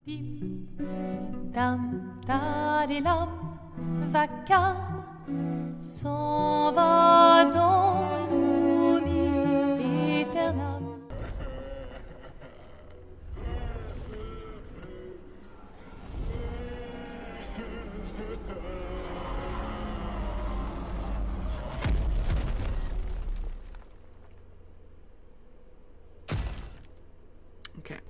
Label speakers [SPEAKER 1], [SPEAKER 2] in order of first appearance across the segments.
[SPEAKER 1] Tim, tam, tadilam, vacarme, s'en va dans l'oubli éternel.
[SPEAKER 2] Ok.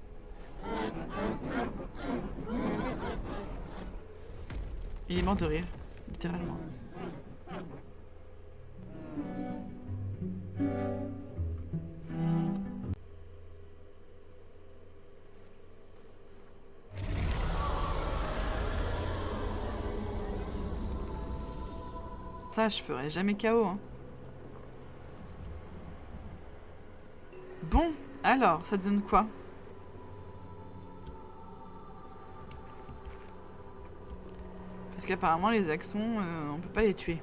[SPEAKER 2] Il est mort de rire, littéralement. Ça, je ferai jamais KO, hein. Bon, alors, ça donne quoi? Parce qu'apparemment, les Axons, on peut pas les tuer.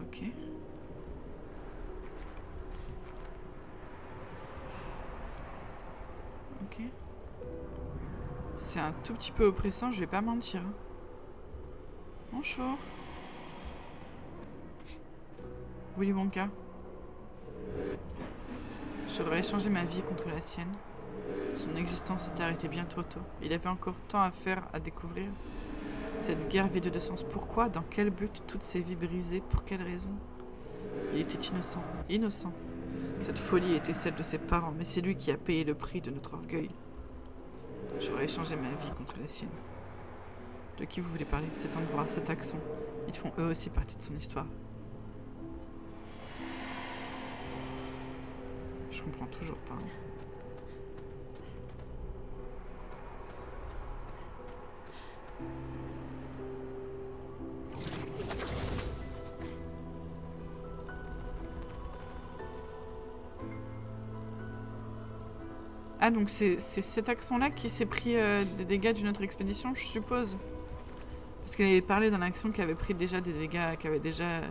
[SPEAKER 2] Ok. Ok. C'est un tout petit peu oppressant, je vais pas mentir. Bonjour. Willy Wonka. J'aurais échangé ma vie contre la sienne. Son existence s'était arrêtée bien trop tôt. Il avait encore tant à faire, à découvrir. Cette guerre vide de sens. Pourquoi? Dans quel but? Toutes ces vies brisées? Pour quelle raison? Il était innocent. Innocent. Cette folie était celle de ses parents, mais c'est lui qui a payé le prix de notre orgueil. J'aurais échangé ma vie contre la sienne. De qui vous voulez parler? Cet endroit, cet Axon. Ils font eux aussi partie de son histoire. Je comprends toujours pas. Ah, donc c'est cet Axon-là qui s'est pris des dégâts d'une autre expédition, je suppose. Parce qu'elle avait parlé d'un Axon qui avait pris déjà des dégâts, qui avait déjà...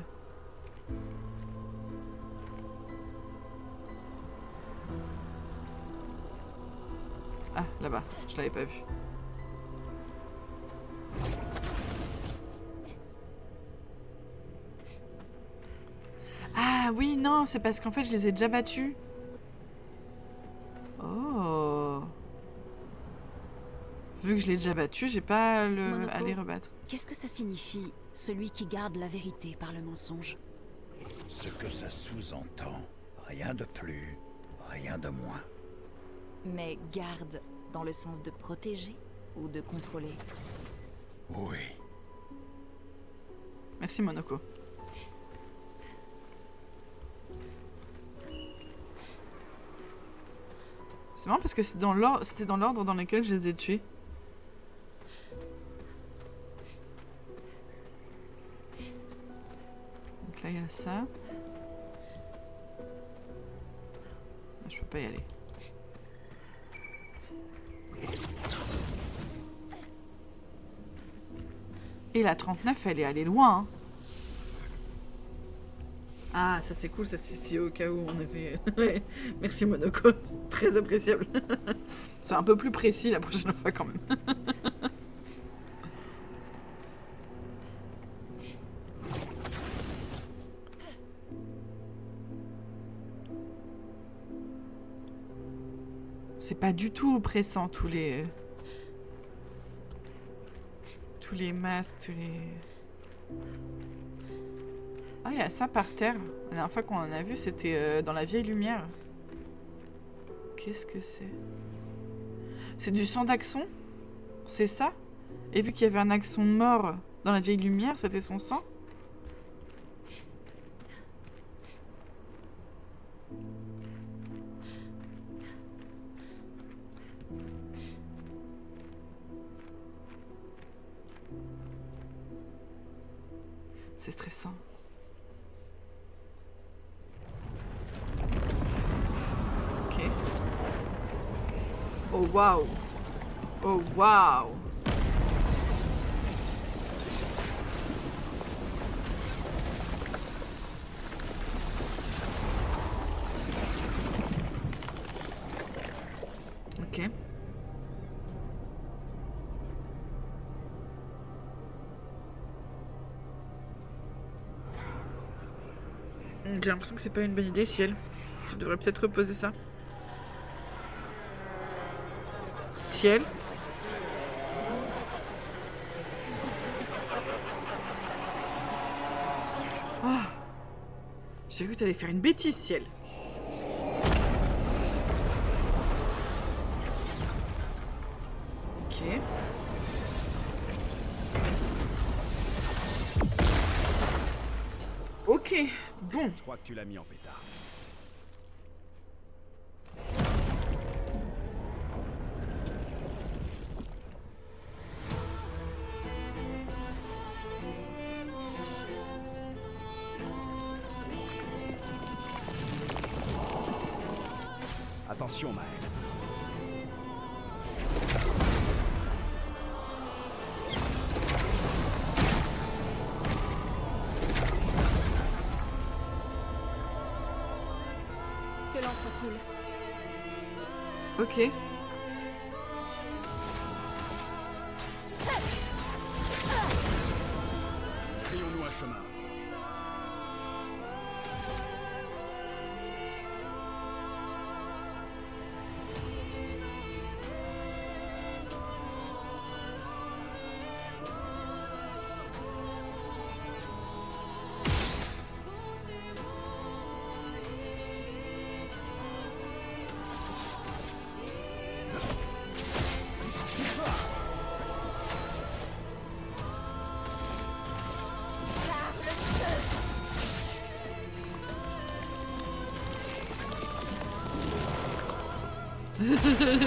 [SPEAKER 2] Ah, là-bas, je l'avais pas vu. Ah oui, non, c'est parce qu'en fait je les ai déjà battus. Oh. Vu que je l'ai déjà battu, j'ai pas à les rebattre.
[SPEAKER 3] Qu'est-ce que ça signifie, celui qui garde la vérité par le mensonge?
[SPEAKER 4] Ce que ça sous-entend, rien de plus, rien de moins.
[SPEAKER 3] Mais garde dans le sens de protéger ou de contrôler?
[SPEAKER 4] Oui.
[SPEAKER 2] Merci Monoko. C'est marrant parce que c'était dans l'ordre dans lequel je les ai tués. Donc là il y a ça. Je peux pas y aller. Et la 39 elle est allée loin, hein. Ah, ça c'est cool, ça c'est au cas où on avait... Merci Monoko, c'est très appréciable. Sois un peu plus précis la prochaine fois quand même. C'est pas du tout oppressant tous les masques, tous les... Ah, il y a ça par terre. La dernière fois qu'on en a vu, c'était dans la vieille lumière. Qu'est-ce que c'est? C'est du sang d'Axon? C'est ça? Et vu qu'il y avait un Axon mort dans la vieille lumière, c'était son sang? C'est stressant. Ok. Oh waouh! Oh waouh! J'ai l'impression que c'est pas une bonne idée, Ciel. Tu devrais peut-être reposer ça. Ciel. Oh. J'ai cru que t'allais faire une bêtise, Ciel. Ok. Ok, bon.
[SPEAKER 5] Je crois que tu l'as mis en pétard. Attention, Maël.
[SPEAKER 3] Que l'encre coule.
[SPEAKER 2] Ok.
[SPEAKER 5] Frayons-nous un chemin.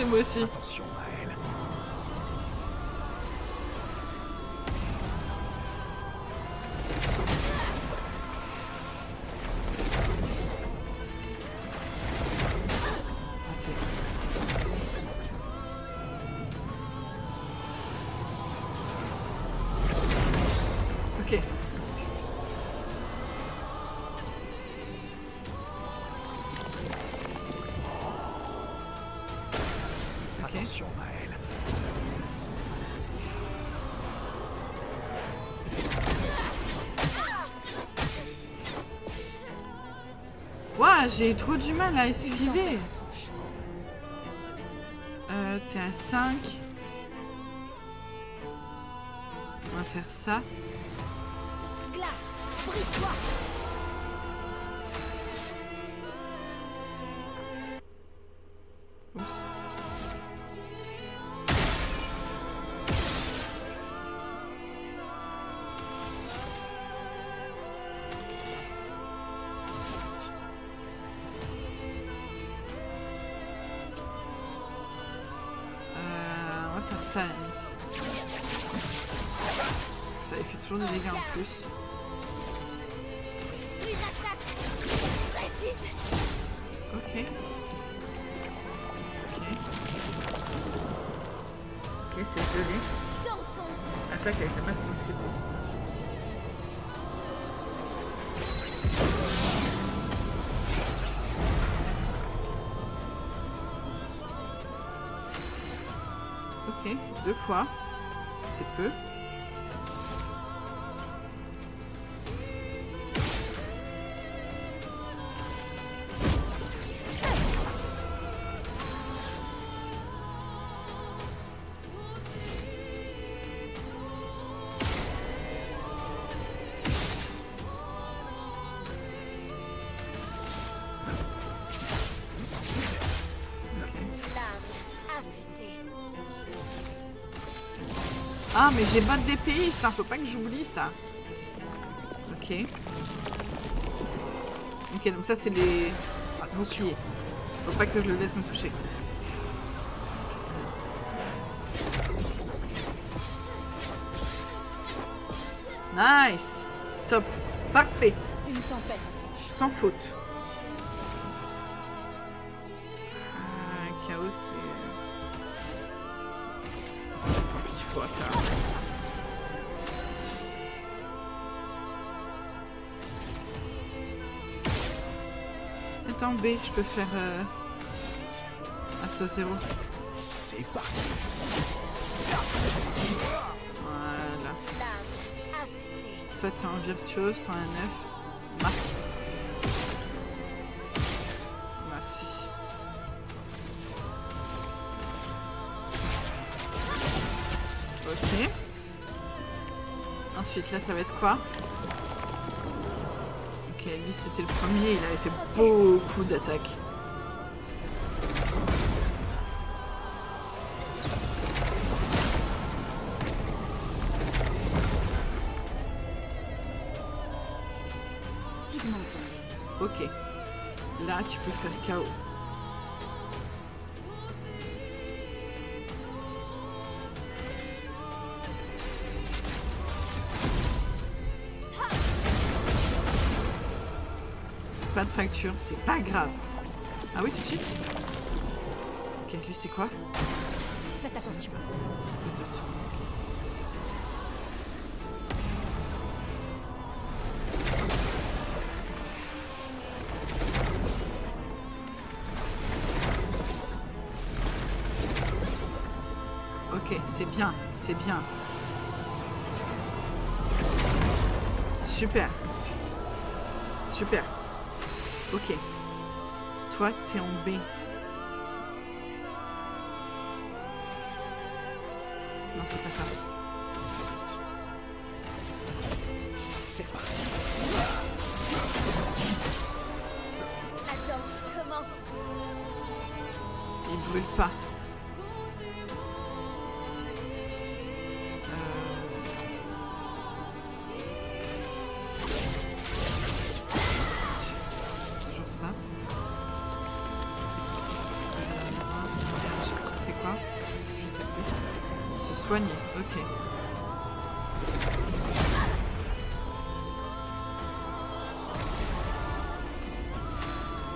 [SPEAKER 2] Moi aussi.
[SPEAKER 5] Attention, Maël.
[SPEAKER 2] Ok.
[SPEAKER 5] Attention, Maël.
[SPEAKER 2] Ouah, j'ai trop du mal à esquiver. T'es à 5. On va faire ça.
[SPEAKER 3] Glace, brise-toi.
[SPEAKER 2] Oups. On va faire ça à la limite. Parce que ça lui fait toujours des dégâts en plus.
[SPEAKER 3] Puis attaque. Précise.
[SPEAKER 2] Ok. Ok. Ok, c'est joli.
[SPEAKER 3] Dansons.
[SPEAKER 2] Attaque avec la masse d'anxiété. Ok, 2 fois. C'est peu. Ah, mais j'ai botte d'épée, putain, faut pas que j'oublie ça. Ok. Ok, donc ça, c'est les boucliers. Faut pas que je le laisse me toucher. Nice. Top. Parfait.
[SPEAKER 3] Une tempête.
[SPEAKER 2] Sans faute. Chaos, c'est... Tant pis, il faut attendre. Attends, B, je peux faire... Assaut 0.
[SPEAKER 5] C'est parti.
[SPEAKER 2] Voilà. Toi, t'es en virtuose, t'en as 9. Marque. Ensuite, là, ça va être quoi? Ok, lui, c'était le premier. Il avait fait beaucoup d'attaques. Ok. Là, tu peux faire KO. Pas de fracture, c'est pas grave. Ah oui, tout de suite. Ok, lui, c'est quoi?
[SPEAKER 3] Faites attention.
[SPEAKER 2] Le doute. Ok, c'est bien, c'est bien. Super. Super. Ok. Toi, t'es en B. Non, c'est pas ça.
[SPEAKER 5] C'est parti.
[SPEAKER 3] La danse commence.
[SPEAKER 2] Il brûle pas. Toujours ça. C'est quoi? Je sais plus. Se soigner, ok.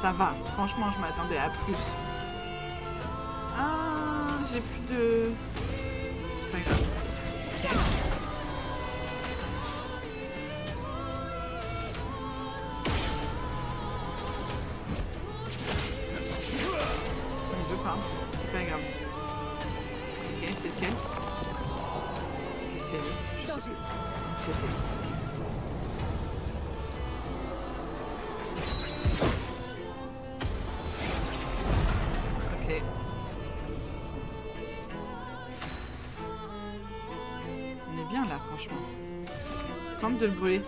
[SPEAKER 2] Ça va. Franchement, je m'attendais à plus. Ah, j'ai plus de... C'est pas grave. Ok. On ne veut pas. C'est pas grave. Ok, c'est lequel? Ok, c'est lui. Je sais plus. Donc c'était lui. Ok. On est bien là, franchement. Tente de le brûler.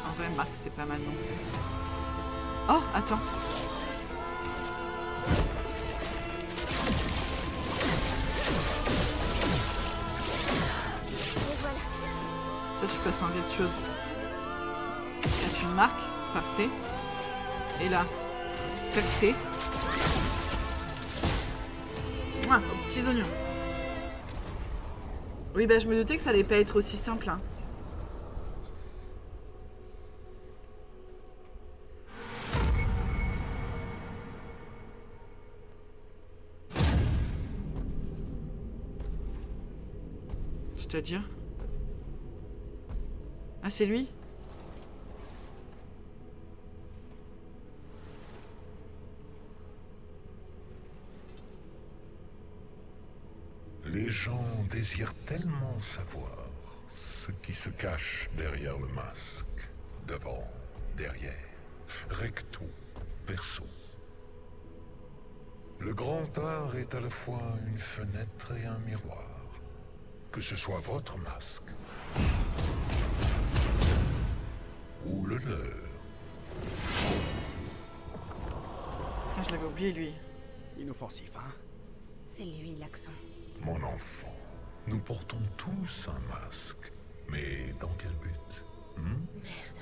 [SPEAKER 2] En vrai, Marc, c'est pas mal non plus. Oh, attends. Toi, tu passes en virtuose. Là, tu marques. Parfait. Et là, percé. Ah, aux petits oignons. Oui, bah, je me doutais que ça allait pas être aussi simple. Hein. C'est-à-dire? Ah, c'est lui?
[SPEAKER 6] Les gens désirent tellement savoir ce qui se cache derrière le masque. Devant, derrière, recto, verso. Le grand art est à la fois une fenêtre et un miroir. Que ce soit votre masque ou le leur.
[SPEAKER 2] Ah, je l'avais oublié, lui.
[SPEAKER 5] Inoffensif, hein?
[SPEAKER 3] C'est lui l'accent.
[SPEAKER 6] Mon enfant, nous portons tous un masque. Mais dans quel but?
[SPEAKER 3] Merde.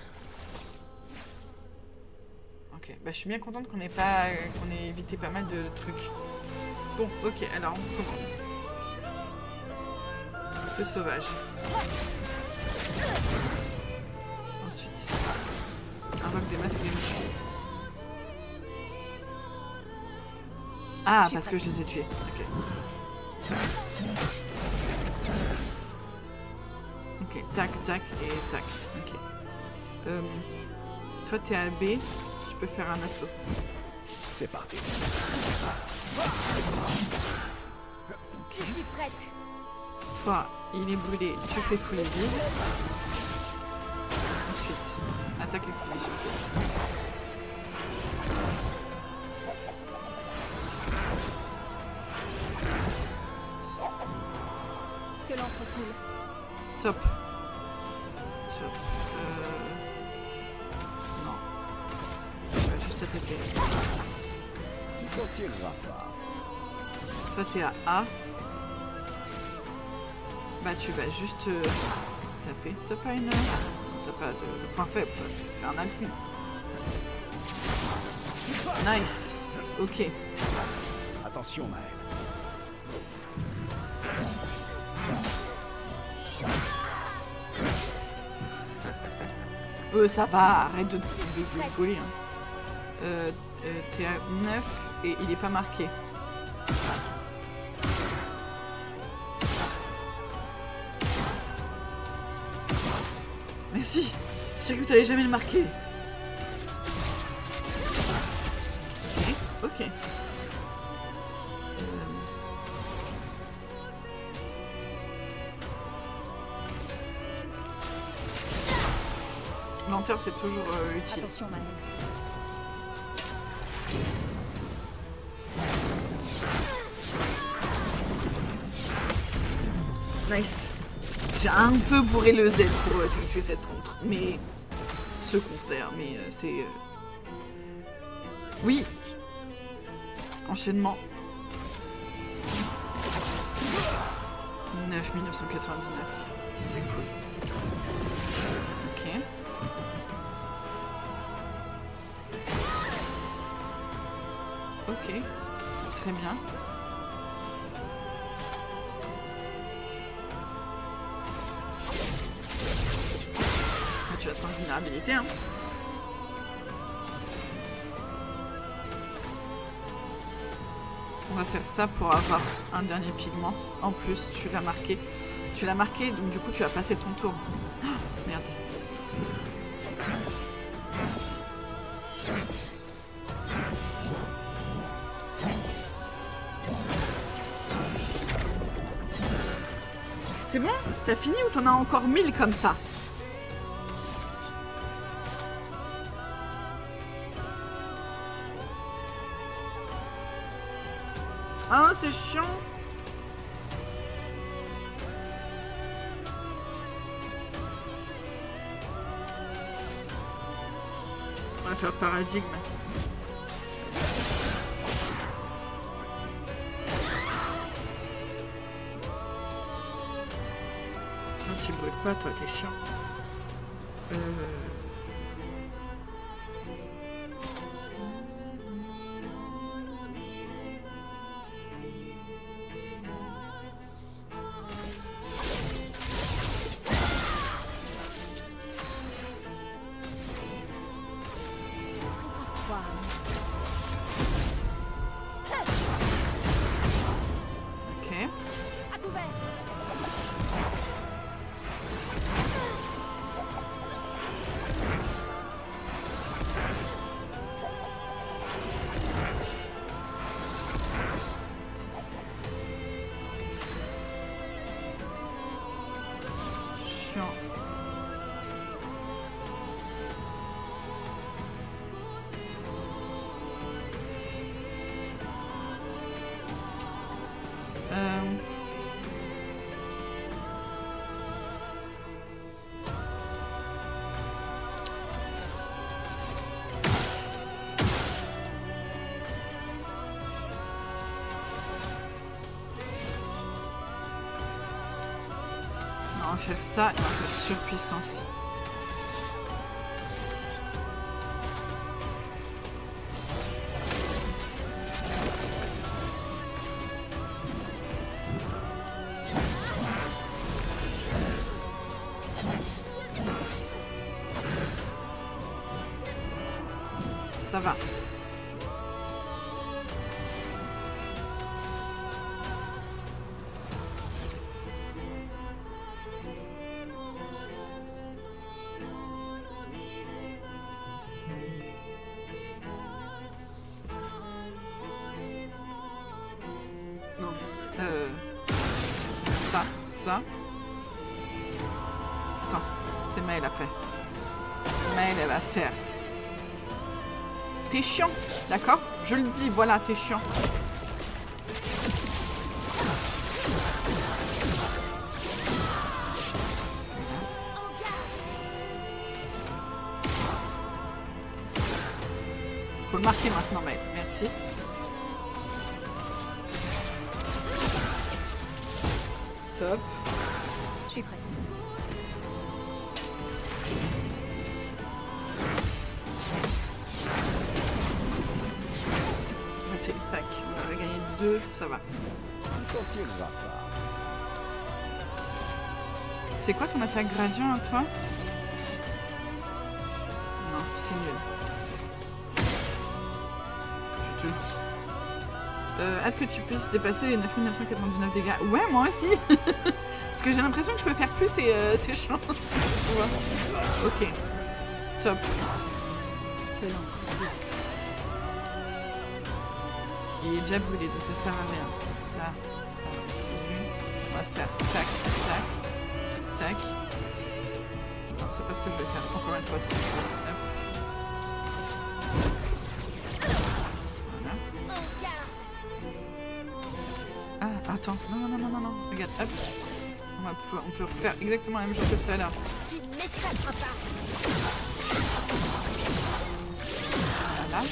[SPEAKER 2] Ok, bah, je suis bien contente qu'on ait pas... qu'on ait évité pas mal de trucs. Bon, ok, alors on commence. Feu sauvage. Ensuite, invoque des masques d'émotion. Ah, parce que je les ai tués. Ok. Ok, tac, tac et tac. Ok. Toi, t'es à B. Tu peux faire un assaut.
[SPEAKER 5] C'est parti.
[SPEAKER 3] Je suis prête.
[SPEAKER 2] Toi, il est brûlé. Tu fais fouler vide. Ensuite, attaque l'expédition.
[SPEAKER 3] que l'encre coule.
[SPEAKER 2] Top. Top. Non. Je vais juste attaquer.
[SPEAKER 5] Tu t'en tireras pas.
[SPEAKER 2] Toi, t'es à A. Bah, tu vas juste taper. T'as pas une... T'as pas de point faible, toi. T'es un accent. Nice. Ok.
[SPEAKER 5] Attention, Maël.
[SPEAKER 2] Ça va, arrête de rigoler. Hein. T'es à 9 et il est pas marqué. Merci. J'ai cru que t'allais jamais le marquer. Ok. Ok. Lenteur, c'est toujours utile.
[SPEAKER 3] Attention, Maël.
[SPEAKER 2] Nice. J'ai un peu bourré le Z pour effectuer cette contre, mais ce contraire, mais c'est oui. Enchaînement. 9.999. C'est cool. Ok. Ok. Très bien. Tu as ton vulnérabilité, hein. On va faire ça pour avoir un dernier pigment. En plus, tu l'as marqué. Tu l'as marqué, donc du coup, tu as passé ton tour. Oh, merde. C'est bon? T'as fini ou t'en as encore 1000 comme ça? Ah, c'est chiant. On va faire paradigme. Non, tu brûles pas, toi, t'es chiant. Ok.
[SPEAKER 3] À couvert.
[SPEAKER 2] Chiant. On va faire ça et on va faire surpuissance. Ça va. Non. Ça. Attends, c'est Maël après. Maël, elle va faire. T'es chiant, d'accord? Je le dis, voilà, t'es chiant. remarqué maintenant, Maëlle. Merci. Top.
[SPEAKER 3] Je suis prête.
[SPEAKER 2] Raté. Tac. On a gagné 2, ça va.
[SPEAKER 5] Tu t'en tireras pas.
[SPEAKER 2] C'est quoi ton attaque gradient à toi? Non, c'est nul. Je te le dis. Hâte que tu puisses dépasser les 9999 dégâts. Ouais, moi aussi. Parce que j'ai l'impression que je peux faire plus et c'est chiant. Tu vois. Ok. Top. Il est déjà brûlé, donc ça sert à rien. Ça, c'est lui. On va faire tac, tac, tac. Non, c'est pas ce que je vais faire. Encore une fois, c'est ça. Hop. Voilà. Ah, attends. Non, non, non, non, non, non. Regarde, hop. On peut refaire exactement la même chose que tout à l'heure.
[SPEAKER 7] Tu ne m'échapperas pas.
[SPEAKER 2] Voilà.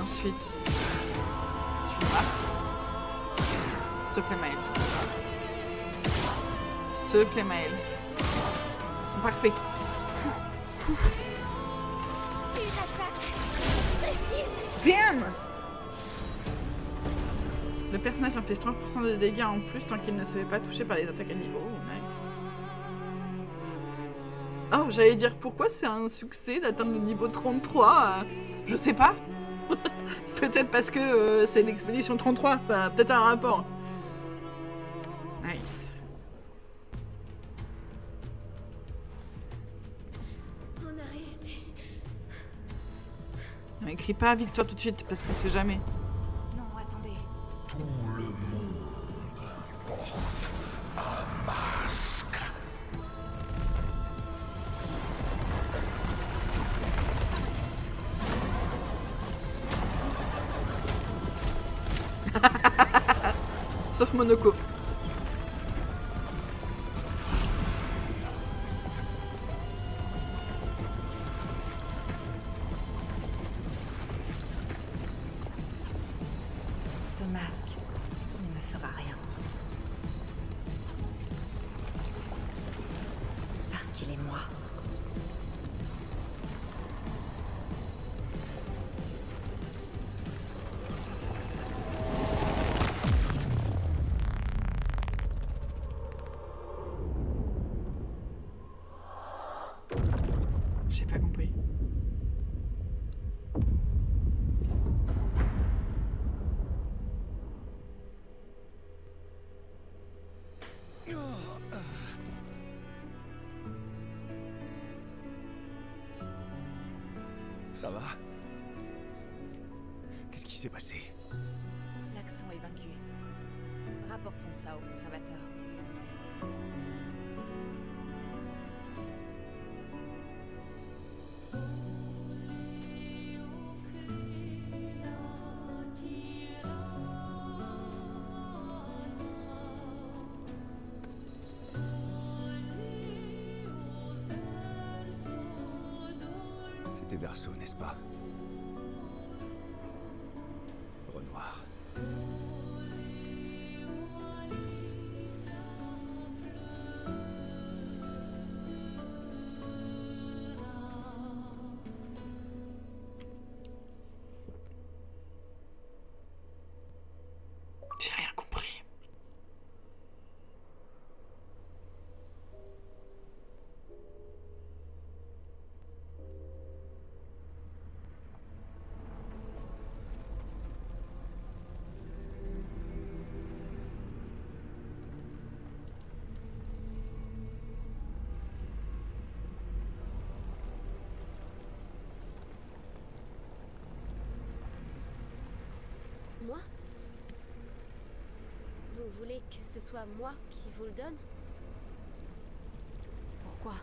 [SPEAKER 2] Ensuite, tu marques. S'il te plaît, Maëlle. S'il te plaît, Maëlle. Parfait.
[SPEAKER 7] Une attaque précise.
[SPEAKER 2] Bam! Le personnage inflige 30% de dégâts en plus tant qu'il ne se fait pas toucher par les attaques ennemies. Oh, nice. Oh, j'allais dire pourquoi c'est un succès d'atteindre le niveau 33. Je sais pas. Peut-être parce que c'est l'expédition 33. Ça a peut-être un rapport. Nice.
[SPEAKER 7] On a réussi.
[SPEAKER 2] On écrit pas victoire tout de suite parce qu'on sait jamais.
[SPEAKER 3] Non, attendez.
[SPEAKER 6] Tout le monde porte un masque.
[SPEAKER 2] Sauf Monoko.
[SPEAKER 3] Ce masque ne me fera rien. Parce qu'il est moi.
[SPEAKER 2] J'ai pas compris.
[SPEAKER 5] Ça va? Qu'est-ce qui s'est passé?
[SPEAKER 3] L'accent est vaincu. Rapportons ça au conservateur.
[SPEAKER 5] C'était Verso, n'est-ce pas? Renoir.
[SPEAKER 2] J'ai rien compris.
[SPEAKER 7] Moi? Vous voulez que ce soit moi qui vous le donne?
[SPEAKER 3] Pourquoi?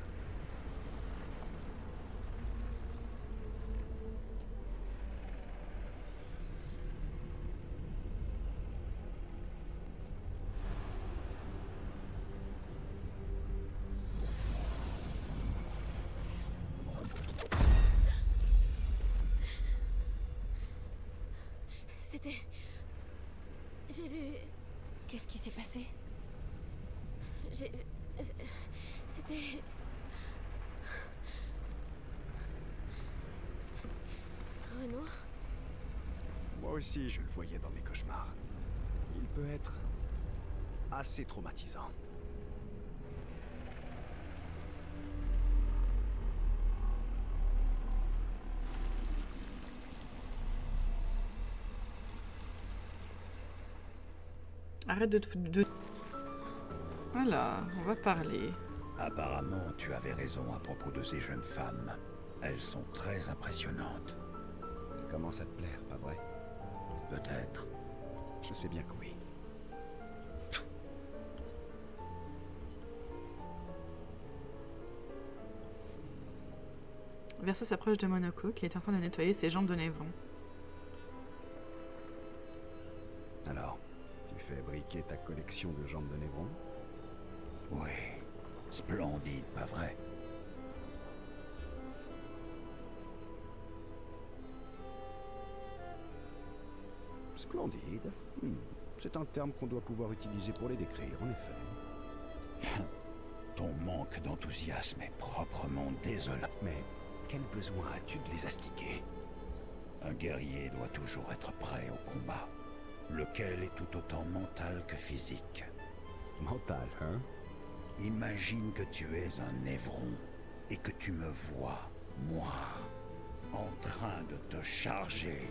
[SPEAKER 7] J'ai vu...
[SPEAKER 3] Qu'est-ce qui s'est passé?
[SPEAKER 7] J'ai vu... C'était... Renoir?
[SPEAKER 5] Moi aussi, je le voyais dans mes cauchemars. Il peut être assez traumatisant.
[SPEAKER 2] Arrête de te foutre de... Voilà, on va parler.
[SPEAKER 4] Apparemment, tu avais raison à propos de ces jeunes femmes. Elles sont très impressionnantes.
[SPEAKER 5] Il commence à te plaire, pas vrai?
[SPEAKER 4] Peut-être.
[SPEAKER 5] Je sais bien que oui.
[SPEAKER 2] Verso s'approche de Monoko qui est en train de nettoyer ses jambes de Névron.
[SPEAKER 5] Alors, tu fais briquer ta collection de jambes de Névron?
[SPEAKER 4] Oui. Splendide, pas vrai?
[SPEAKER 5] Splendide. C'est un terme qu'on doit pouvoir utiliser pour les décrire, en effet.
[SPEAKER 4] Ton manque d'enthousiasme est proprement désolant.
[SPEAKER 5] Mais quel besoin as-tu de les astiquer?
[SPEAKER 4] Un guerrier doit toujours être prêt au combat, lequel est tout autant mental que physique.
[SPEAKER 5] Mental, hein?
[SPEAKER 4] Imagine que tu es un Névron et que tu me vois, moi, en train de te charger,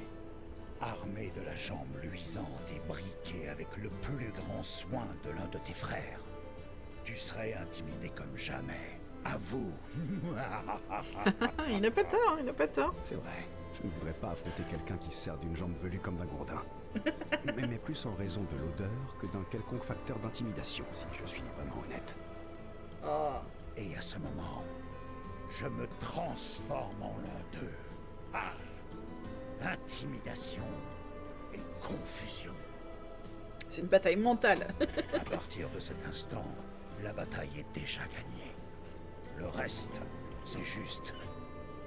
[SPEAKER 4] armé de la jambe luisante et briqué avec le plus grand soin de l'un de tes frères. Tu serais intimidé comme jamais. À vous.
[SPEAKER 2] Il n'a pas tort, il n'a pas tort.
[SPEAKER 5] C'est vrai. Je ne voudrais pas affronter quelqu'un qui se sert d'une jambe velue comme d'un gourdin. mais plus en raison de l'odeur que d'un quelconque facteur d'intimidation, si je suis vraiment honnête.
[SPEAKER 2] Oh.
[SPEAKER 4] Et à ce moment, je me transforme en l'un d'eux. Ah! Intimidation et confusion.
[SPEAKER 2] C'est une bataille mentale.
[SPEAKER 4] À partir de cet instant, la bataille est déjà gagnée. Le reste, c'est juste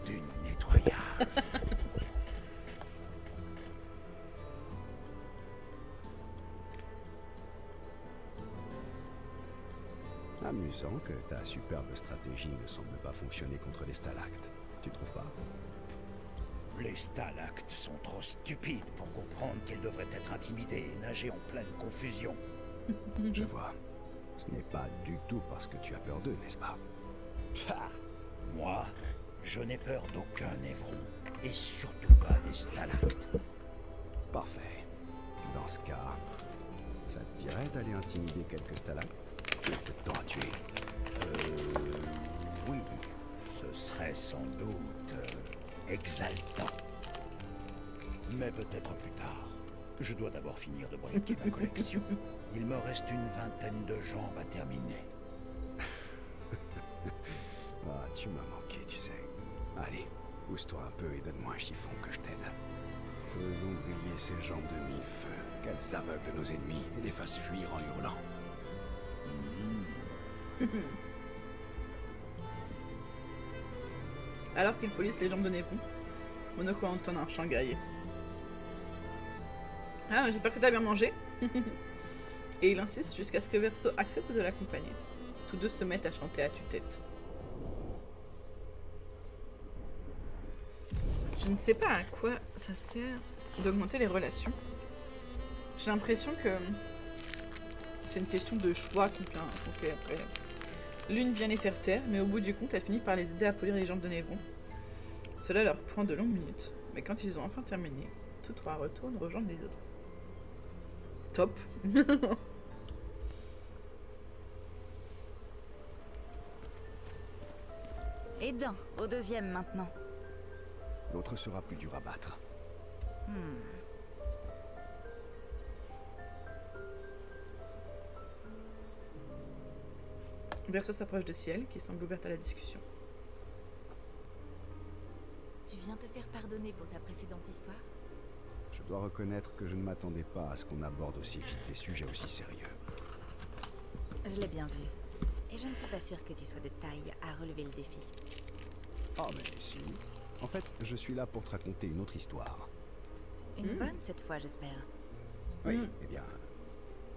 [SPEAKER 4] du nettoyage.
[SPEAKER 5] Amusant que ta superbe stratégie ne semble pas fonctionner contre les stalactes. Tu trouves pas?
[SPEAKER 4] Les stalactes sont trop stupides pour comprendre qu'ils devraient être intimidés et nager en pleine confusion.
[SPEAKER 5] Je vois. Ce n'est pas du tout parce que tu as peur d'eux, n'est-ce pas?
[SPEAKER 4] Ha! Moi, je n'ai peur d'aucun Névron, et surtout pas des stalactes.
[SPEAKER 5] Parfait. Dans ce cas, ça te dirait d'aller intimider quelques stalactes? J'ai peu de temps à tuer.
[SPEAKER 4] Oui, ce serait sans doute exaltant. Mais peut-être plus tard. Je dois d'abord finir de briquer ma collection. Il me reste une vingtaine de jambes à terminer.
[SPEAKER 5] Ah, tu m'as manqué, tu sais. Allez, pousse-toi un peu et donne-moi un chiffon que je t'aide. Faisons briller ces jambes de mille feux, qu'elles aveuglent nos ennemis et les fassent fuir en hurlant.
[SPEAKER 2] Alors qu'il polisse les jambes de Névron, Monoko entend un chant guerrier. Ah, j'espère que t'as bien mangé. Et il insiste jusqu'à ce que Verso accepte de l'accompagner. Tous deux se mettent à chanter à tue-tête. Je ne sais pas à quoi ça sert d'augmenter les relations. J'ai l'impression que c'est une question de choix qu'on fait après. L'une vient les faire taire, mais au bout du compte, elle finit par les aider à polir les jambes de Névron. Cela leur prend de longues minutes, mais quand ils ont enfin terminé, tous trois retournent rejoindre les autres. Top.
[SPEAKER 3] Et d'un, au deuxième maintenant.
[SPEAKER 5] L'autre sera plus dur à battre.
[SPEAKER 2] Verso s'approche de Ciel, qui semble ouverte à la discussion.
[SPEAKER 3] Tu viens te faire pardonner pour ta précédente histoire?
[SPEAKER 5] Je dois reconnaître que je ne m'attendais pas à ce qu'on aborde aussi vite des sujets aussi sérieux.
[SPEAKER 3] Je l'ai bien vu. Et je ne suis pas sûre que tu sois de taille à relever le défi.
[SPEAKER 5] Ah mais si. En fait, je suis là pour te raconter une autre histoire.
[SPEAKER 3] Une bonne cette fois, j'espère.
[SPEAKER 5] Oui,
[SPEAKER 2] Mm.
[SPEAKER 5] eh bien,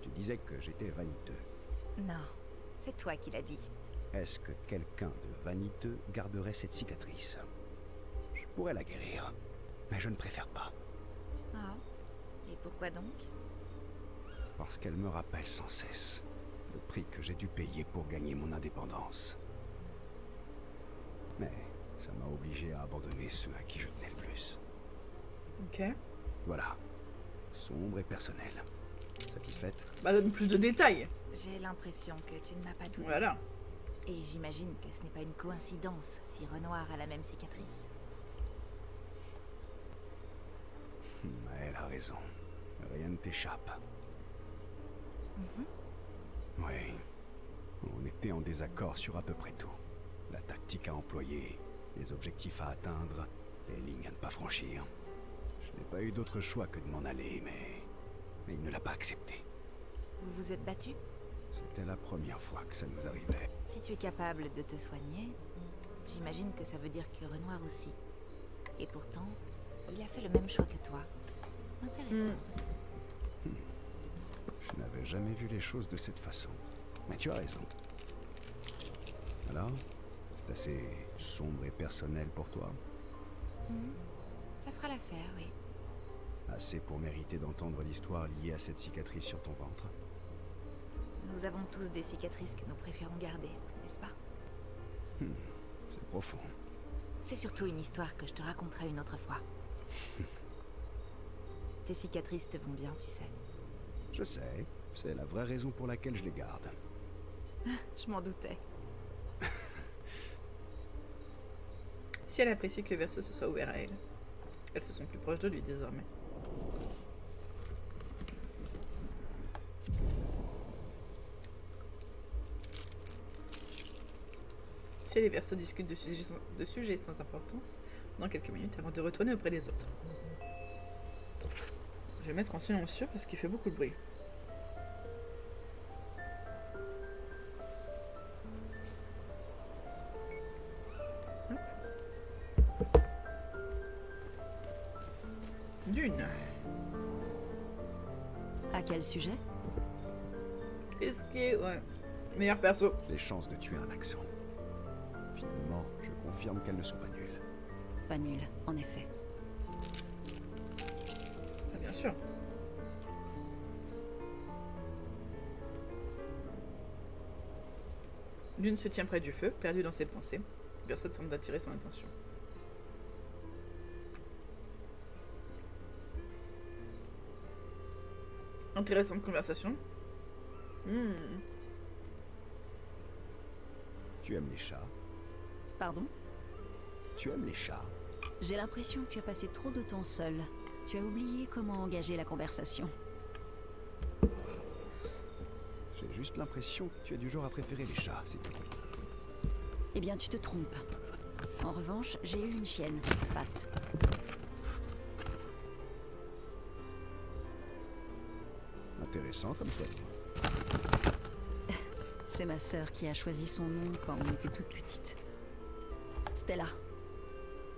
[SPEAKER 5] tu disais que j'étais vaniteux.
[SPEAKER 3] Non, c'est toi qui l'as dit.
[SPEAKER 5] Est-ce que quelqu'un de vaniteux garderait cette cicatrice? Je pourrais la guérir, mais je ne préfère pas.
[SPEAKER 3] Ah. Et pourquoi donc?
[SPEAKER 5] Parce qu'elle me rappelle sans cesse le prix que j'ai dû payer pour gagner mon indépendance. Mais ça m'a obligé à abandonner ceux à qui je tenais le plus.
[SPEAKER 2] Ok.
[SPEAKER 5] Voilà. Sombre et personnel. Satisfaite?
[SPEAKER 2] Bah, donne plus de détails.
[SPEAKER 3] J'ai l'impression que tu ne m'as pas tout dit.
[SPEAKER 2] Voilà.
[SPEAKER 3] Et j'imagine que ce n'est pas une coïncidence si Renoir a la même cicatrice.
[SPEAKER 5] Elle a raison. Rien ne t'échappe. Oui. On était en désaccord sur à peu près tout. La tactique à employer, les objectifs à atteindre, les lignes à ne pas franchir. Je n'ai pas eu d'autre choix que de m'en aller, mais il ne l'a pas accepté.
[SPEAKER 3] Vous vous êtes battu?
[SPEAKER 5] C'était la première fois que ça nous arrivait.
[SPEAKER 3] Si tu es capable de te soigner, j'imagine que ça veut dire que Renoir aussi. Et pourtant, il a fait le même choix que toi. Intéressant.
[SPEAKER 5] Je n'avais jamais vu les choses de cette façon. Mais tu as raison. Alors, c'est assez sombre et personnel pour toi?
[SPEAKER 3] Ça fera l'affaire, oui.
[SPEAKER 5] Assez pour mériter d'entendre l'histoire liée à cette cicatrice sur ton ventre?
[SPEAKER 3] Nous avons tous des cicatrices que nous préférons garder, n'est-ce pas?
[SPEAKER 5] C'est profond.
[SPEAKER 3] C'est surtout une histoire que je te raconterai une autre fois. Tes cicatrices te vont bien, tu sais.
[SPEAKER 5] Je sais, c'est la vraie raison pour laquelle je les garde.
[SPEAKER 3] Je m'en doutais.
[SPEAKER 2] Si elle apprécie que Verso se soit ouvert à elle, elles se sont plus proches de lui désormais. Si les Verso discutent de sujets sans importance, dans quelques minutes avant de retourner auprès des autres. Je vais mettre en silencieux parce qu'il fait beaucoup de bruit. Lune.
[SPEAKER 8] À quel sujet?
[SPEAKER 2] Est-ce que... Ouais. Meilleur perso.
[SPEAKER 5] Les chances de tuer un accent. Finalement, je confirme qu'elles ne sont pas nulles.
[SPEAKER 8] Pas nul, en effet.
[SPEAKER 2] Ah, bien sûr. Lune se tient près du feu, perdue dans ses pensées. Verso tente d'attirer son attention. Intéressante conversation.
[SPEAKER 5] Tu aimes les chats?
[SPEAKER 8] Pardon?
[SPEAKER 5] Tu aimes les chats?
[SPEAKER 8] J'ai l'impression que tu as passé trop de temps seul. Tu as oublié comment engager la conversation.
[SPEAKER 5] J'ai juste l'impression que tu es du genre à préférer les chats, c'est tout.
[SPEAKER 8] Eh bien, tu te trompes. En revanche, j'ai eu une chienne, Pat.
[SPEAKER 5] Intéressant comme choix.
[SPEAKER 8] C'est ma sœur qui a choisi son nom quand on était toute petite. Stella.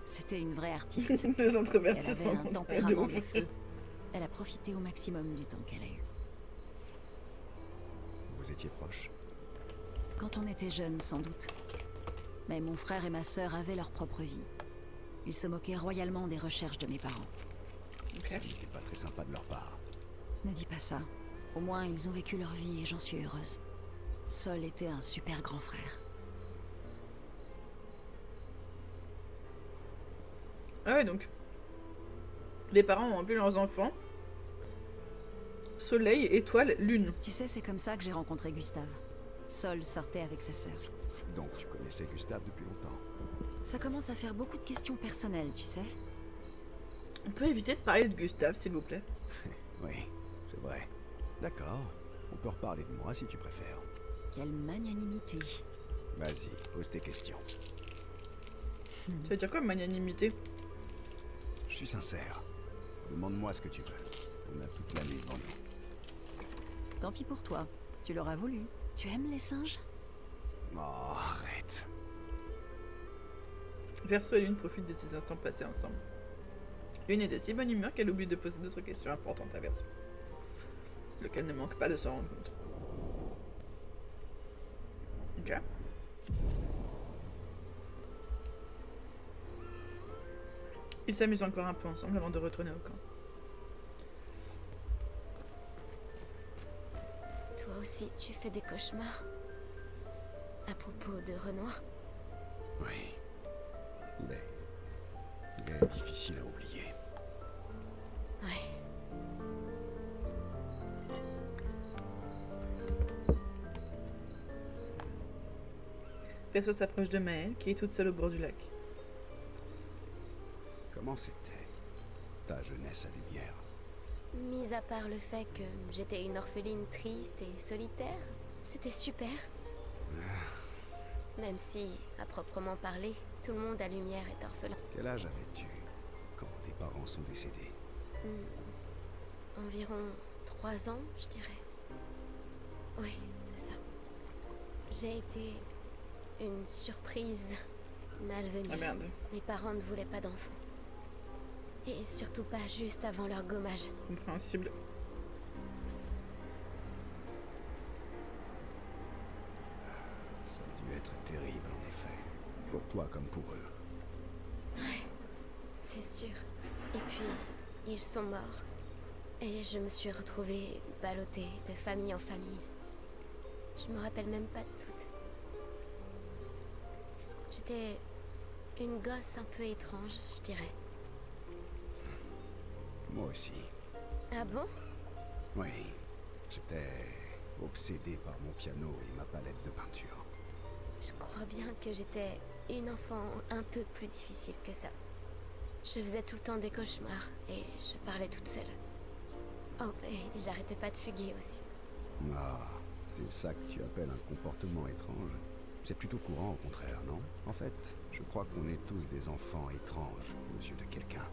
[SPEAKER 8] C'était une vraie artiste.
[SPEAKER 2] Les
[SPEAKER 8] Elle
[SPEAKER 2] introvertis
[SPEAKER 8] avait
[SPEAKER 2] sont
[SPEAKER 8] un tempérament de
[SPEAKER 2] ouf.
[SPEAKER 8] feu. Elle a profité au maximum du temps qu'elle a eu.
[SPEAKER 5] Vous étiez proches?
[SPEAKER 8] Quand on était jeunes, sans doute. Mais mon frère et ma sœur avaient leur propre vie. Ils se moquaient royalement des recherches de mes parents.
[SPEAKER 2] Ok.
[SPEAKER 5] C'était pas très sympa de leur part.
[SPEAKER 8] Ne dis pas ça. Au moins, ils ont vécu leur vie et j'en suis heureuse. Sol était un super grand frère.
[SPEAKER 2] Ah ouais, donc. Les parents ont appelé leurs enfants Soleil, Étoile, Lune.
[SPEAKER 8] Tu sais, c'est comme ça que j'ai rencontré Gustave. Sol sortait avec sa sœur.
[SPEAKER 5] Donc tu connaissais Gustave depuis longtemps.
[SPEAKER 8] Ça commence à faire beaucoup de questions personnelles, tu sais.
[SPEAKER 2] On peut éviter de parler de Gustave, s'il vous plaît.
[SPEAKER 5] Oui, c'est vrai. D'accord, on peut reparler de moi si tu préfères.
[SPEAKER 8] Quelle magnanimité.
[SPEAKER 5] Vas-y, pose tes questions.
[SPEAKER 2] Tu veux dire quoi, magnanimité?
[SPEAKER 5] Je suis sincère. Demande-moi ce que tu veux. On a toute l'année devant nous.
[SPEAKER 8] Tant pis pour toi. Tu l'auras voulu. Tu aimes les singes?
[SPEAKER 5] Oh, arrête.
[SPEAKER 2] Verso et Lune profitent de ces instants passés ensemble. Lune est de si bonne humeur qu'elle oublie de poser d'autres questions importantes à Verso. lequel ne manque pas de se rendre compte. Ok. Ils s'amusent encore un peu ensemble avant de retourner au camp.
[SPEAKER 7] Toi aussi, tu fais des cauchemars? À propos de Renoir?
[SPEAKER 5] Oui. Il est difficile à oublier.
[SPEAKER 7] Ouais.
[SPEAKER 2] Perso s'approche de Maëlle, qui est toute seule au bord du lac.
[SPEAKER 5] Comment c'était ta jeunesse à Lumière?
[SPEAKER 7] Mis à part le fait que j'étais une orpheline triste et solitaire, c'était super. Même si, à proprement parler, tout le monde à Lumière est orphelin.
[SPEAKER 5] Quel âge avais-tu quand tes parents sont décédés?
[SPEAKER 7] Environ 3 ans, je dirais. Oui, c'est ça. J'ai été une surprise malvenue.
[SPEAKER 2] Ah merde.
[SPEAKER 7] Mes parents ne voulaient pas d'enfants. Et surtout pas juste avant leur gommage.
[SPEAKER 2] Compréhensible.
[SPEAKER 5] Ça a dû être terrible en effet. Pour toi comme pour eux.
[SPEAKER 7] Ouais, c'est sûr. Et puis, ils sont morts. Et je me suis retrouvée ballottée de famille en famille. Je me rappelle même pas de toutes. J'étais une gosse un peu étrange, je dirais.
[SPEAKER 5] Moi aussi.
[SPEAKER 7] Ah bon?
[SPEAKER 5] Oui. J'étais obsédé par mon piano et ma palette de peinture.
[SPEAKER 7] Je crois bien que j'étais une enfant un peu plus difficile que ça. Je faisais tout le temps des cauchemars et je parlais toute seule. Oh, et j'arrêtais pas de fuguer aussi.
[SPEAKER 5] Ah, c'est ça que tu appelles un comportement étrange. C'est plutôt courant au contraire, non? En fait, je crois qu'on est tous des enfants étranges aux yeux de quelqu'un.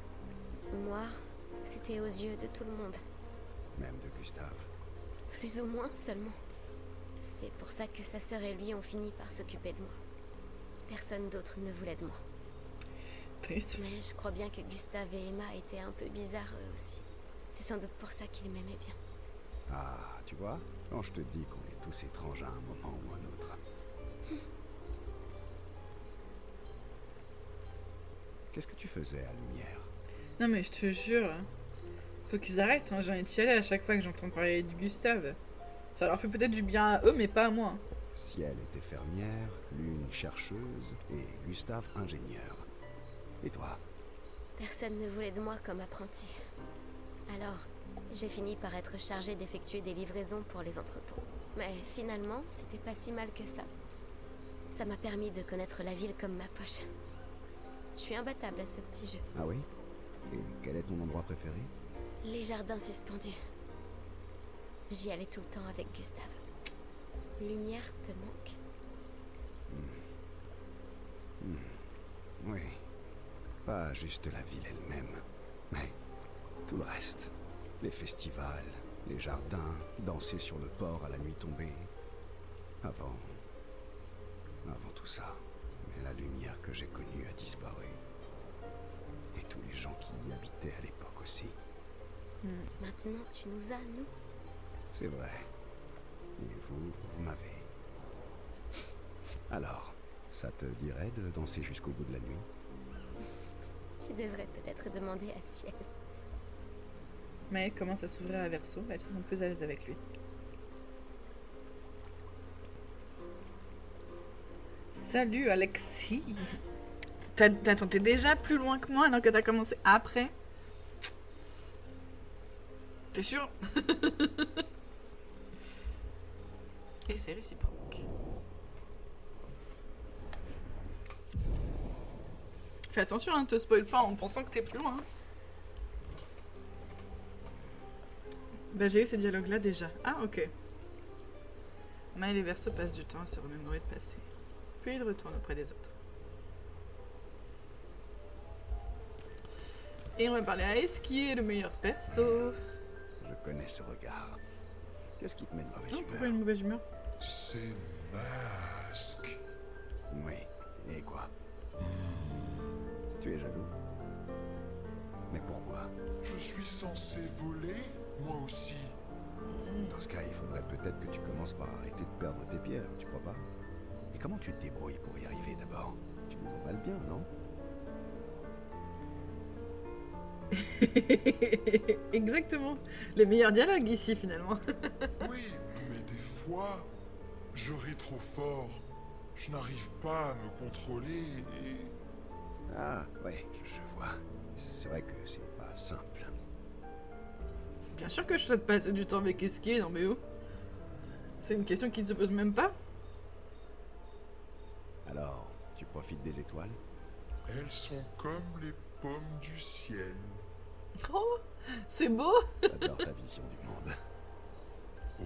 [SPEAKER 7] Moi, c'était aux yeux de tout le monde.
[SPEAKER 5] Même de Gustave.
[SPEAKER 7] Plus ou moins seulement. C'est pour ça que sa sœur et lui ont fini par s'occuper de moi. Personne d'autre ne voulait de moi.
[SPEAKER 2] Triste.
[SPEAKER 7] Mais je crois bien que Gustave et Emma étaient un peu bizarres eux aussi. C'est sans doute pour ça qu'ils m'aimaient bien.
[SPEAKER 5] Ah, tu vois, quand je te dis qu'on est tous étranges à un moment ou un autre. Qu'est-ce que tu faisais à Lumière?
[SPEAKER 2] Non mais je te jure, faut qu'ils arrêtent, hein. J'ai envie d'y aller à chaque fois que j'entends parler de Gustave. Ça leur fait peut-être du bien à eux, mais pas à moi.
[SPEAKER 5] Ciel était fermière, Lune chercheuse et Gustave ingénieur. Et toi?
[SPEAKER 7] Personne ne voulait de moi comme apprenti. Alors, j'ai fini par être chargée d'effectuer des livraisons pour les entrepôts. Mais finalement, c'était pas si mal que ça. Ça m'a permis de connaître la ville comme ma poche. Je suis imbattable à ce petit jeu.
[SPEAKER 5] Ah oui? Et quel est ton endroit préféré?
[SPEAKER 7] Les jardins suspendus. J'y allais tout le temps avec Gustave. Lumière te manque?
[SPEAKER 5] Oui. Pas juste la ville elle-même, mais tout le reste. Les festivals, les jardins, danser sur le port à la nuit tombée. Avant tout ça. Mais la lumière que j'ai connue a disparu. Et tous les gens qui y habitaient à l'époque aussi.
[SPEAKER 7] Maintenant, tu nous as, nous?
[SPEAKER 5] C'est vrai. Et vous m'avez. Alors, ça te dirait de danser jusqu'au bout de la nuit?
[SPEAKER 7] Tu devrais peut-être demander à Ciel.
[SPEAKER 2] Mais elle commence à s'ouvrir à Verso, elles se sont plus à l'aise avec lui. Salut Alexis. T'as tenté déjà plus loin que moi alors que t'as commencé après? T'es sûr? Et c'est réciproque. Fais attention, hein, te spoil pas en pensant que t'es plus loin. Bah j'ai eu ces dialogues-là déjà. Ah ok. Maëlle et Verso passent du temps à se remémorer le passé. Puis ils retournent auprès des autres. Et on va parler à Ace qui est le meilleur perso.
[SPEAKER 5] Je connais ce regard. Qu'est-ce qui te met de mauvaise
[SPEAKER 2] Non,
[SPEAKER 5] humeur?
[SPEAKER 2] pourquoi une mauvaise humeur?
[SPEAKER 6] Ces masques.
[SPEAKER 5] Oui, et quoi? Tu es jaloux? Mais pourquoi?
[SPEAKER 6] Je suis censé voler, moi aussi.
[SPEAKER 5] Dans ce cas, il faudrait peut-être que tu commences par arrêter de perdre tes pierres, tu crois pas? Et comment tu te débrouilles pour y arriver d'abord? Tu les emballes bien, non?
[SPEAKER 2] Exactement. Les meilleurs dialogues ici, finalement.
[SPEAKER 6] Oui, mais des fois, je ris trop fort. Je n'arrive pas à me contrôler et...
[SPEAKER 5] Ah, ouais, je vois. C'est vrai que c'est pas simple.
[SPEAKER 2] Bien sûr que je souhaite passer du temps avec Esquier, non mais oh. C'est une question qui ne se pose même pas.
[SPEAKER 5] Alors, tu profites des étoiles?
[SPEAKER 6] Elles sont comme les pommes du ciel.
[SPEAKER 2] Oh, c'est beau.
[SPEAKER 5] J'adore ta vision du monde.
[SPEAKER 6] Oh,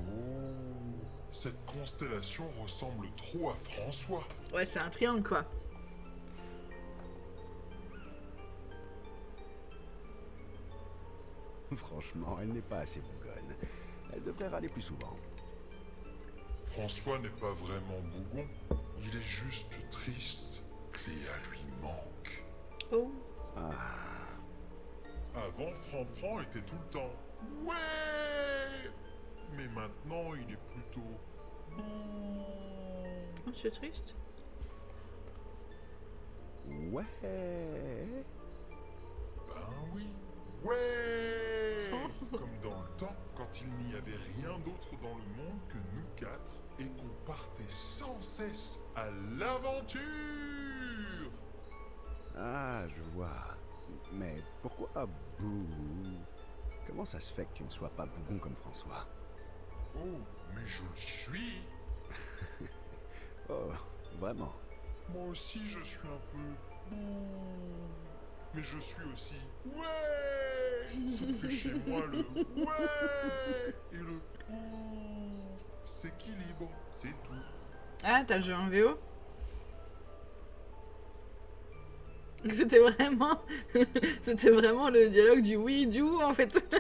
[SPEAKER 6] cette constellation ressemble trop à François.
[SPEAKER 2] Ouais, c'est un triangle, quoi.
[SPEAKER 5] Franchement, elle n'est pas assez bougonne. Elle devrait râler plus souvent.
[SPEAKER 6] François n'est pas vraiment bougon. Il est juste triste. Cléa lui manque.
[SPEAKER 2] Oh.
[SPEAKER 6] Avant, Franfran était tout le temps. Ouais. Mais maintenant, il est plutôt...
[SPEAKER 2] Oh, je suis triste.
[SPEAKER 5] Ouais.
[SPEAKER 6] Ben oui. Ouais. Comme dans le temps, quand il n'y avait rien d'autre dans le monde que nous quatre et qu'on partait sans cesse à l'aventure.
[SPEAKER 5] Ah, je vois. Mais pourquoi bouh? Comment ça se fait que tu ne sois pas bougon comme François?
[SPEAKER 6] Oh, mais je le suis.
[SPEAKER 5] Oh, vraiment?
[SPEAKER 6] Moi aussi, je suis un peu... Mais je suis aussi... Ouais. Sauf que chez moi, le... Ouais. Et le... s'équilibre, c'est tout.
[SPEAKER 2] Ah, t'as le jeu en VO? C'était vraiment... C'était vraiment le dialogue du oui, du ou, en fait.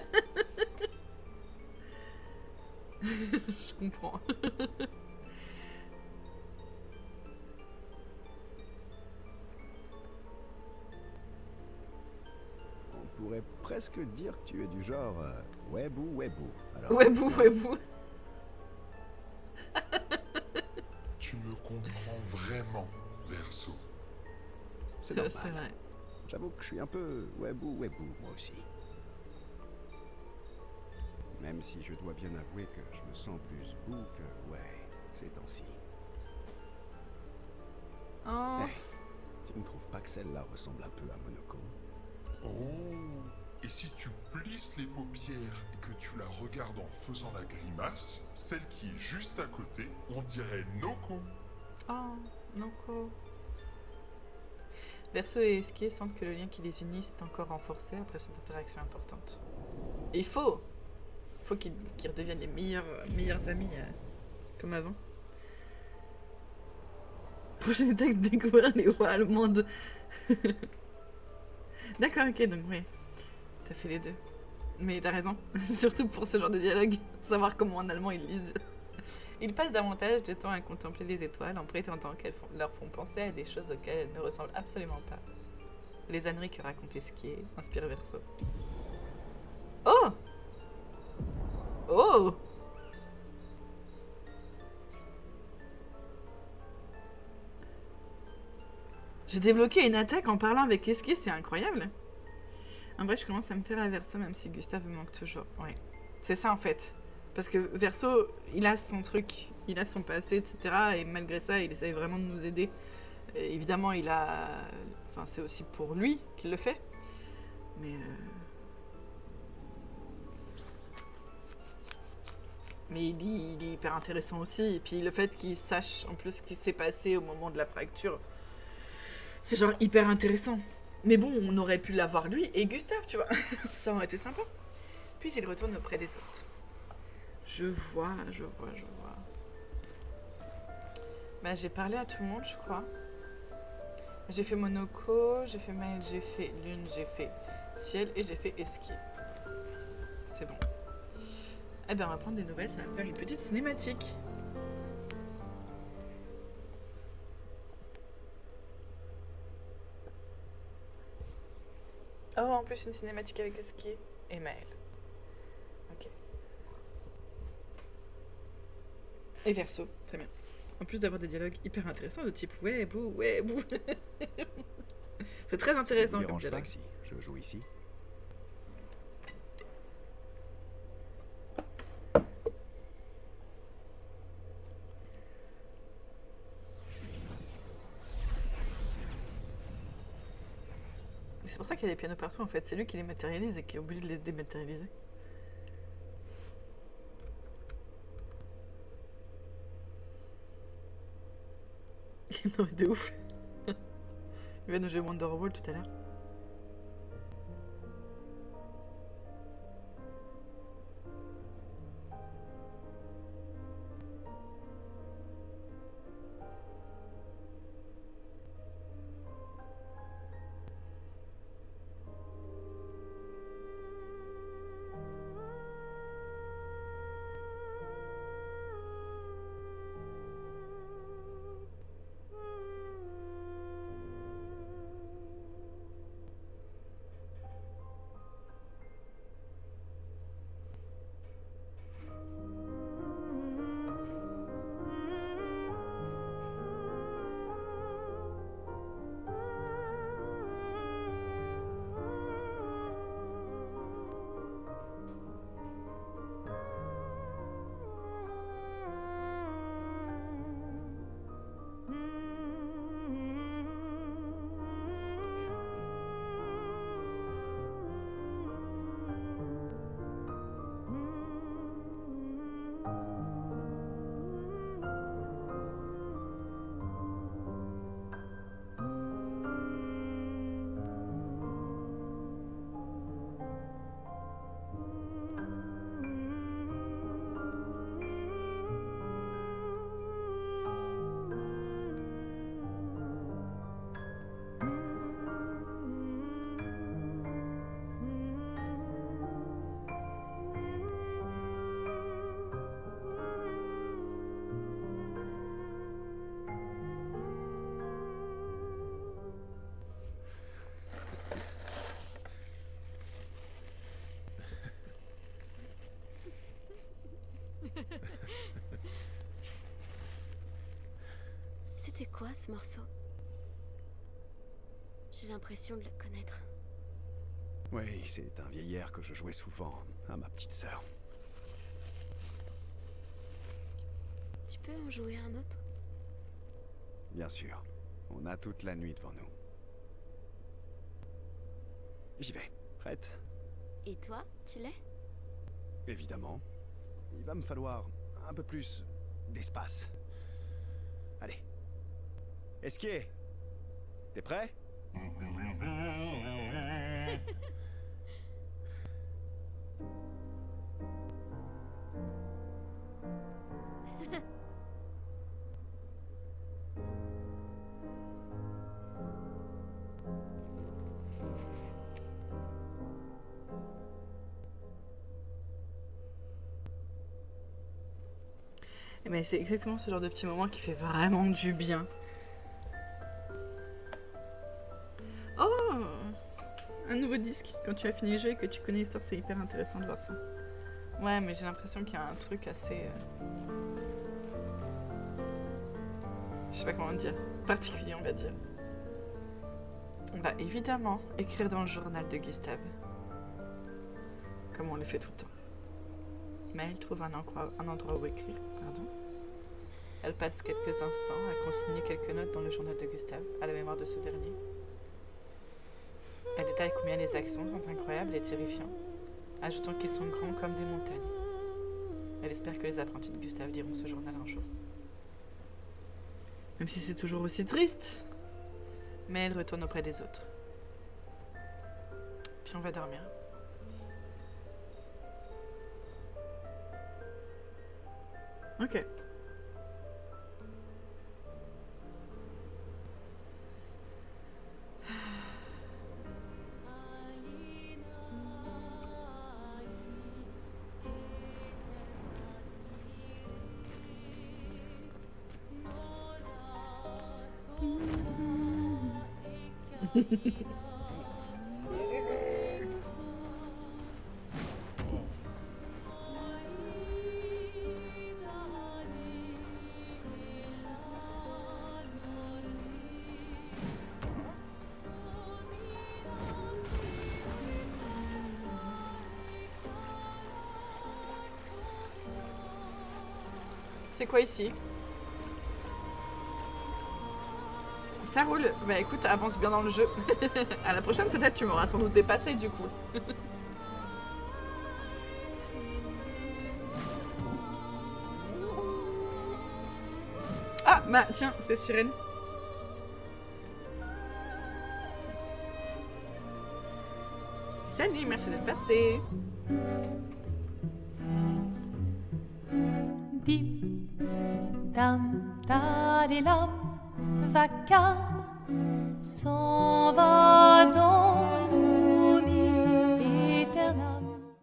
[SPEAKER 2] Je comprends.
[SPEAKER 5] On pourrait presque dire que tu es du genre webou webou. Alors,
[SPEAKER 2] Webou, webou.
[SPEAKER 6] Tu me comprends vraiment, Verso.
[SPEAKER 5] c'est
[SPEAKER 2] C'est
[SPEAKER 5] normal.
[SPEAKER 2] vrai.
[SPEAKER 5] J'avoue que je suis un peu webou webou, moi aussi. Même si je dois bien avouer que je me sens plus bou que ouais, ces temps-ci.
[SPEAKER 2] Oh.
[SPEAKER 5] Hey, tu ne trouves pas que celle-là ressemble un peu à Monoko?
[SPEAKER 6] Oh. Et si tu plisses les paupières et que tu la regardes en faisant la grimace, celle qui est juste à côté, on dirait Noko.
[SPEAKER 2] Oh, Noko. Verso et Esquier sentent que le lien qui les unit est encore renforcé après cette interaction importante. Et il faut qu'ils redeviennent les meilleurs amis, comme avant. Prochaine étape, découvrir les voix allemandes. D'accord, ok, donc oui. T'as fait les deux. Mais t'as raison, surtout pour ce genre de dialogue, savoir comment en allemand ils lisent. Ils passent davantage de temps à contempler les étoiles en prétendant qu'elles leur font penser à des choses auxquelles elles ne ressemblent absolument pas. Les âneries que raconte Esquier inspirent Verso. Oh! Oh! J'ai débloqué une attaque en parlant avec Esquier, c'est incroyable. En vrai, je commence à me faire à Verso, même si Gustave me manque toujours. Ouais. C'est ça, en fait. Parce que Verso, il a son truc, il a son passé, etc. Et malgré ça, il essaye vraiment de nous aider. Et évidemment, il a... Enfin, c'est aussi pour lui qu'il le fait. Mais... Mais il est hyper intéressant aussi. Et puis le fait qu'il sache en plus ce qui s'est passé au moment de la fracture, c'est genre hyper intéressant. Mais bon, on aurait pu l'avoir lui et Gustave, tu vois. Ça aurait été sympa. Puis il retourne auprès des autres. Je vois. Bah, j'ai parlé à tout le monde, je crois. J'ai fait Monoko, j'ai fait Maël, j'ai fait Lune, j'ai fait Ciel et j'ai fait Esquier. C'est bon. Eh ben, on va prendre des nouvelles, ça va faire une petite cinématique. Oh, en plus une cinématique avec Esquier et Maël. Ok. Et Verseau, très bien. En plus d'avoir des dialogues hyper intéressants de type ouais, bouh, ouais, bouh. C'est très intéressant
[SPEAKER 5] Ça ne
[SPEAKER 2] comme
[SPEAKER 5] me dérange
[SPEAKER 2] dialogue.
[SPEAKER 5] pas si je joue ici.
[SPEAKER 2] C'est pour ça qu'il y a des pianos partout en fait. C'est lui qui les matérialise et qui est obligé de les dématérialiser. Non mais de ouf. Il va nous jouer Wonderwall tout à l'heure.
[SPEAKER 7] C'était quoi ce morceau? J'ai l'impression de le connaître.
[SPEAKER 5] Oui, c'est un vieil air que je jouais souvent à ma petite sœur.
[SPEAKER 7] Tu peux en jouer un autre?
[SPEAKER 5] Bien sûr. On a toute la nuit devant nous. J'y vais. Prête?
[SPEAKER 7] Et toi, tu l'es?
[SPEAKER 5] Évidemment. Il va me falloir un peu plus d'espace. Allez. Esquier. T'es prêt?
[SPEAKER 2] Mais c'est exactement ce genre de petit moment qui fait vraiment du bien. Oh, un nouveau disque. Quand tu as fini le jeu et que tu connais l'histoire, c'est hyper intéressant de voir ça. Ouais, mais j'ai l'impression qu'il y a un truc assez... je sais pas comment dire. Particulier, on va dire. On va évidemment écrire dans le journal de Gustave. Comme on le fait tout le temps. Mais elle trouve un endroit où écrire, pardon. Elle passe quelques instants à consigner quelques notes dans le journal de Gustave, à la mémoire de ce dernier. Elle détaille combien les accents sont incroyables et terrifiants, ajoutant qu'ils sont grands comme des montagnes. Elle espère que les apprentis de Gustave liront ce journal un jour. Même si c'est toujours aussi triste, mais elle retourne auprès des autres. Puis on va dormir. Ok. C'est quoi ici? Ça roule. Bah écoute, avance bien dans le jeu. À la prochaine, peut-être tu m'auras sans doute dépassé du coup. Ah bah tiens, c'est Sirène. Salut, merci d'être passé.
[SPEAKER 1] Dim, dam, dadilam, vacarme s'en va dans